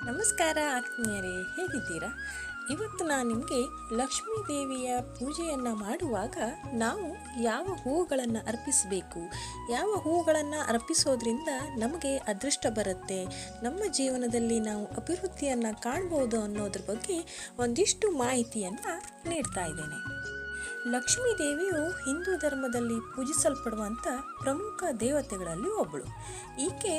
ನಮಸ್ಕಾರ ಆತ್ಮೀಯರೇ, ಹೇಗಿದ್ದೀರಾ? ಇವತ್ತು ನಾನು ನಿಮಗೆ ಲಕ್ಷ್ಮೀ ದೇವಿಯ ಪೂಜೆಯನ್ನು ಮಾಡುವಾಗ ನಾವು ಯಾವ ಹೂಗಳನ್ನು ಅರ್ಪಿಸಬೇಕು, ಯಾವ ಹೂಗಳನ್ನು ಅರ್ಪಿಸೋದ್ರಿಂದ ನಮಗೆ ಅದೃಷ್ಟ ಬರುತ್ತೆ, ನಮ್ಮ ಜೀವನದಲ್ಲಿ ನಾವು ಅಭಿವೃದ್ಧಿಯನ್ನು ಕಾಣ್ಬೋದು ಅನ್ನೋದ್ರ ಬಗ್ಗೆ ಒಂದಿಷ್ಟು ಮಾಹಿತಿಯನ್ನು ನೀಡ್ತಾ ಇದ್ದೇನೆ. ಲಕ್ಷ್ಮೀ ದೇವಿಯು ಹಿಂದೂ ಧರ್ಮದಲ್ಲಿ ಪೂಜಿಸಲ್ಪಡುವಂಥ ಪ್ರಮುಖ ದೇವತೆಗಳಲ್ಲಿ ಒಬ್ಬಳು. ಈಕೆ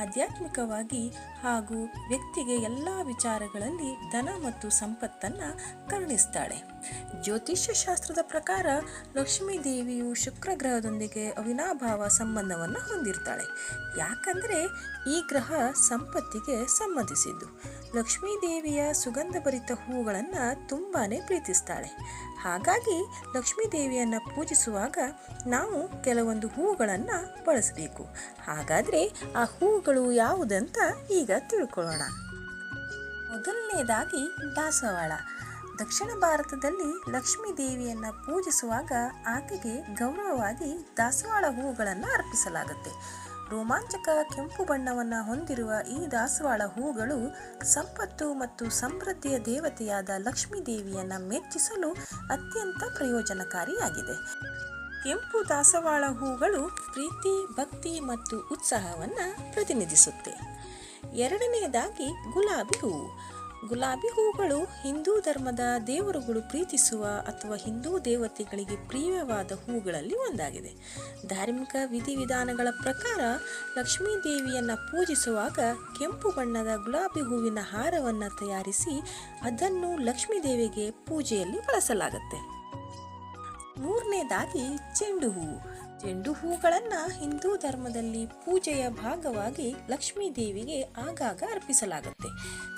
ಆಧ್ಯಾತ್ಮಿಕವಾಗಿ ಹಾಗೂ ವ್ಯಕ್ತಿಗೆ ಎಲ್ಲ ವಿಚಾರಗಳಲ್ಲಿ ಧನ ಮತ್ತು ಸಂಪತ್ತನ್ನು ಕರುಣಿಸ್ತಾಳೆ. ಜ್ಯೋತಿಷ್ಯ ಶಾಸ್ತ್ರದ ಪ್ರಕಾರ ಲಕ್ಷ್ಮೀ ದೇವಿಯು ಶುಕ್ರ ಗ್ರಹದೊಂದಿಗೆ ಅವಿನಾಭಾವ ಸಂಬಂಧವನ್ನು ಹೊಂದಿರ್ತಾಳೆ. ಯಾಕಂದರೆ ಈ ಗ್ರಹ ಸಂಪತ್ತಿಗೆ ಸಂಬಂಧಿಸಿದ್ದು. ಲಕ್ಷ್ಮೀ ದೇವಿಯ ಸುಗಂಧಭರಿತ ಹೂಗಳನ್ನು ತುಂಬಾ ಪ್ರೀತಿಸ್ತಾಳೆ. ಹಾಗಾಗಿ ಲಕ್ಷ್ಮೀ ದೇವಿಯನ್ನು ಪೂಜಿಸುವಾಗ ನಾವು ಕೆಲವೊಂದು ಹೂಗಳನ್ನು ಬಳಸಬೇಕು. ಹಾಗಾದರೆ ಆ ಹೂಗಳು ಯಾವುದಂತ ಈಗ ತಿಳ್ಕೊಳ್ಳೋಣ. ಮೊದಲನೇದಾಗಿ ದಾಸವಾಳ. ದಕ್ಷಿಣ ಭಾರತದಲ್ಲಿ ಲಕ್ಷ್ಮೀ ದೇವಿಯನ್ನು ಪೂಜಿಸುವಾಗ ಆಕೆಗೆ ಗೌರವವಾಗಿ ದಾಸವಾಳ ಹೂಗಳನ್ನು ಅರ್ಪಿಸಲಾಗುತ್ತೆ. ರೋಮಾಂಚಕ ಕೆಂಪು ಬಣ್ಣವನ್ನು ಹೊಂದಿರುವ ಈ ದಾಸವಾಳ ಹೂಗಳು ಸಂಪತ್ತು ಮತ್ತು ಸಮೃದ್ಧಿಯ ದೇವತೆಯಾದ ಲಕ್ಷ್ಮೀ ದೇವಿಯನ್ನು ಮೆಚ್ಚಿಸಲು ಅತ್ಯಂತ ಪ್ರಯೋಜನಕಾರಿಯಾಗಿದೆ. ಕೆಂಪು ದಾಸವಾಳ ಹೂಗಳು ಪ್ರೀತಿ, ಭಕ್ತಿ ಮತ್ತು ಉತ್ಸಾಹವನ್ನು ಪ್ರತಿನಿಧಿಸುತ್ತೆ. ಎರಡನೆಯದಾಗಿ ಗುಲಾಬಿ ಹೂವು. ಗುಲಾಬಿ ಹೂಗಳು ಹಿಂದೂ ಧರ್ಮದ ದೇವರುಗಳು ಪ್ರೀತಿಸುವ ಅಥವಾ ಹಿಂದೂ ದೇವತೆಗಳಿಗೆ ಪ್ರಿಯವಾದ ಹೂಗಳಲ್ಲಿ ಒಂದಾಗಿದೆ. ಧಾರ್ಮಿಕ ವಿಧಿವಿಧಾನಗಳ ಪ್ರಕಾರ ಲಕ್ಷ್ಮೀ ದೇವಿಯನ್ನು ಪೂಜಿಸುವಾಗ ಕೆಂಪು ಬಣ್ಣದ ಗುಲಾಬಿ ಹೂವಿನ ಹಾರವನ್ನು ತಯಾರಿಸಿ ಅದನ್ನು ಲಕ್ಷ್ಮೀ ದೇವಿಗೆ ಪೂಜೆಯಲ್ಲಿ ಬಳಸಲಾಗುತ್ತೆ. ಮೂರನೇದಾಗಿ ಚೆಂಡು ಹೂವು. ಚೆಂಡು ಹೂಗಳನ್ನು ಹಿಂದೂ ಧರ್ಮದಲ್ಲಿ ಪೂಜೆಯ ಭಾಗವಾಗಿ ಲಕ್ಷ್ಮೀ ದೇವಿಗೆ ಆಗಾಗ ಅರ್ಪಿಸಲಾಗುತ್ತೆ.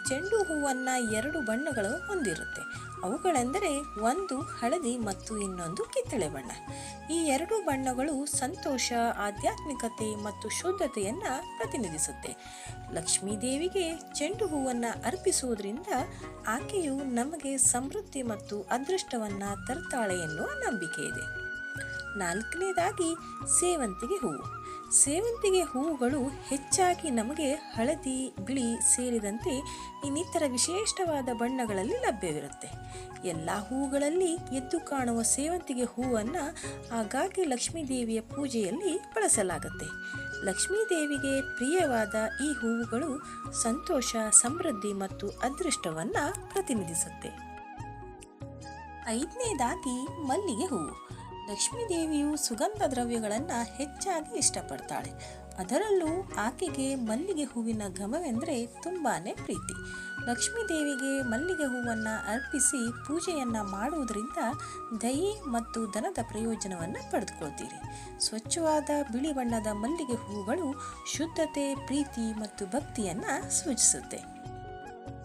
ಚೆಂಡು ಹೂವನ್ನು 2 ಬಣ್ಣಗಳು ಹೊಂದಿರುತ್ತೆ. ಅವುಗಳೆಂದರೆ ಒಂದು ಹಳದಿ ಮತ್ತು ಇನ್ನೊಂದು ಕಿತ್ತಳೆ ಬಣ್ಣ. ಈ 2 ಬಣ್ಣಗಳು ಸಂತೋಷ, ಆಧ್ಯಾತ್ಮಿಕತೆ ಮತ್ತು ಶುದ್ಧತೆಯನ್ನು ಪ್ರತಿನಿಧಿಸುತ್ತೆ. ಲಕ್ಷ್ಮೀ ದೇವಿಗೆ ಚೆಂಡು ಹೂವನ್ನು ಅರ್ಪಿಸುವುದರಿಂದ ಆಕೆಯು ನಮಗೆ ಸಮೃದ್ಧಿ ಮತ್ತು ಅದೃಷ್ಟವನ್ನು ತರ್ತಾಳೆ ಎನ್ನುವ ನಂಬಿಕೆ ಇದೆ. ನಾಲ್ಕನೇದಾಗಿ ಸೇವಂತಿಗೆ ಹೂವು. ಸೇವಂತಿಗೆ ಹೂವುಗಳು ಹೆಚ್ಚಾಗಿ ನಮಗೆ ಹಳದಿ, ಬಿಳಿ ಸೇರಿದಂತೆ ಇನ್ನಿತರ ವಿಶಿಷ್ಟವಾದ ಬಣ್ಣಗಳಲ್ಲಿ ಲಭ್ಯವಿರುತ್ತೆ. ಎಲ್ಲ ಹೂವುಗಳಲ್ಲಿ ಎದ್ದು ಕಾಣುವ ಸೇವಂತಿಗೆ ಹೂವನ್ನು ಆಗಾಗ್ಗೆ ಲಕ್ಷ್ಮೀ ದೇವಿಯ ಪೂಜೆಯಲ್ಲಿ ಬಳಸಲಾಗುತ್ತೆ. ಲಕ್ಷ್ಮೀ ದೇವಿಗೆ ಪ್ರಿಯವಾದ ಈ ಹೂವುಗಳು ಸಂತೋಷ, ಸಮೃದ್ಧಿ ಮತ್ತು ಅದೃಷ್ಟವನ್ನು ಪ್ರತಿನಿಧಿಸುತ್ತೆ. ಐದನೇದಾಗಿ ಮಲ್ಲಿಗೆ ಹೂವು. ಲಕ್ಷ್ಮೀ ದೇವಿಯು ಸುಗಂಧ ದ್ರವ್ಯಗಳನ್ನು ಹೆಚ್ಚಾಗಿ ಇಷ್ಟಪಡ್ತಾಳೆ. ಅದರಲ್ಲೂ ಆಕೆಗೆ ಮಲ್ಲಿಗೆ ಹೂವಿನ ಘಮವೆಂದರೆ ತುಂಬಾ ಪ್ರೀತಿ. ಲಕ್ಷ್ಮೀ ದೇವಿಗೆ ಮಲ್ಲಿಗೆ ಹೂವನ್ನು ಅರ್ಪಿಸಿ ಪೂಜೆಯನ್ನು ಮಾಡುವುದರಿಂದ ದಯೆ ಮತ್ತು ಧನದ ಪ್ರಯೋಜನವನ್ನು ಪಡೆದುಕೊಳ್ತೀರಿ. ಸ್ವಚ್ಛವಾದ ಬಿಳಿ ಬಣ್ಣದ ಮಲ್ಲಿಗೆ ಹೂಗಳು ಶುದ್ಧತೆ, ಪ್ರೀತಿ ಮತ್ತು ಭಕ್ತಿಯನ್ನು ಸೂಚಿಸುತ್ತೆ.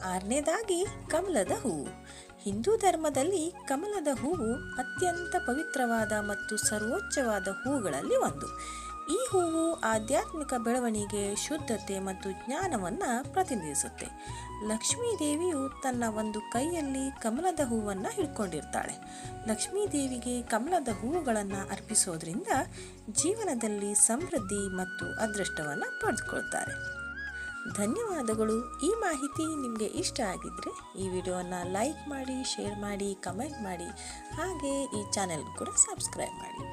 ಆರನೇದಾಗಿ ಕಮಲದ ಹೂವು. ಹಿಂದೂ ಧರ್ಮದಲ್ಲಿ ಕಮಲದ ಹೂವು ಅತ್ಯಂತ ಪವಿತ್ರವಾದ ಮತ್ತು ಸರ್ವೋಚ್ಚವಾದ ಹೂಗಳಲ್ಲಿ ಒಂದು. ಈ ಹೂವು ಆಧ್ಯಾತ್ಮಿಕ ಬೆಳವಣಿಗೆ, ಶುದ್ಧತೆ ಮತ್ತು ಜ್ಞಾನವನ್ನು ಪ್ರತಿನಿಧಿಸುತ್ತೆ. ಲಕ್ಷ್ಮೀ ದೇವಿಯು ತನ್ನ ಒಂದು ಕೈಯಲ್ಲಿ ಕಮಲದ ಹೂವನ್ನು ಹಿಡ್ಕೊಂಡಿರ್ತಾಳೆ. ಲಕ್ಷ್ಮೀ ದೇವಿಗೆ ಕಮಲದ ಹೂವುಗಳನ್ನು ಅರ್ಪಿಸೋದ್ರಿಂದ ಜೀವನದಲ್ಲಿ ಸಮೃದ್ಧಿ ಮತ್ತು ಅದೃಷ್ಟವನ್ನು ಪಡೆದುಕೊಳ್ತಾರೆ. ಧನ್ಯವಾದಗಳು. ಈ ಮಾಹಿತಿ ನಿಮಗೆ ಇಷ್ಟ ಆಗಿದ್ದರೆ ಈ ವಿಡಿಯೋನ ಲೈಕ್ ಮಾಡಿ, ಶೇರ್ ಮಾಡಿ, ಕಮೆಂಟ್ ಮಾಡಿ, ಹಾಗೆ ಈ ಚಾನೆಲ್ ಕೂಡ ಸಬ್ಸ್ಕ್ರೈಬ್ ಮಾಡಿ.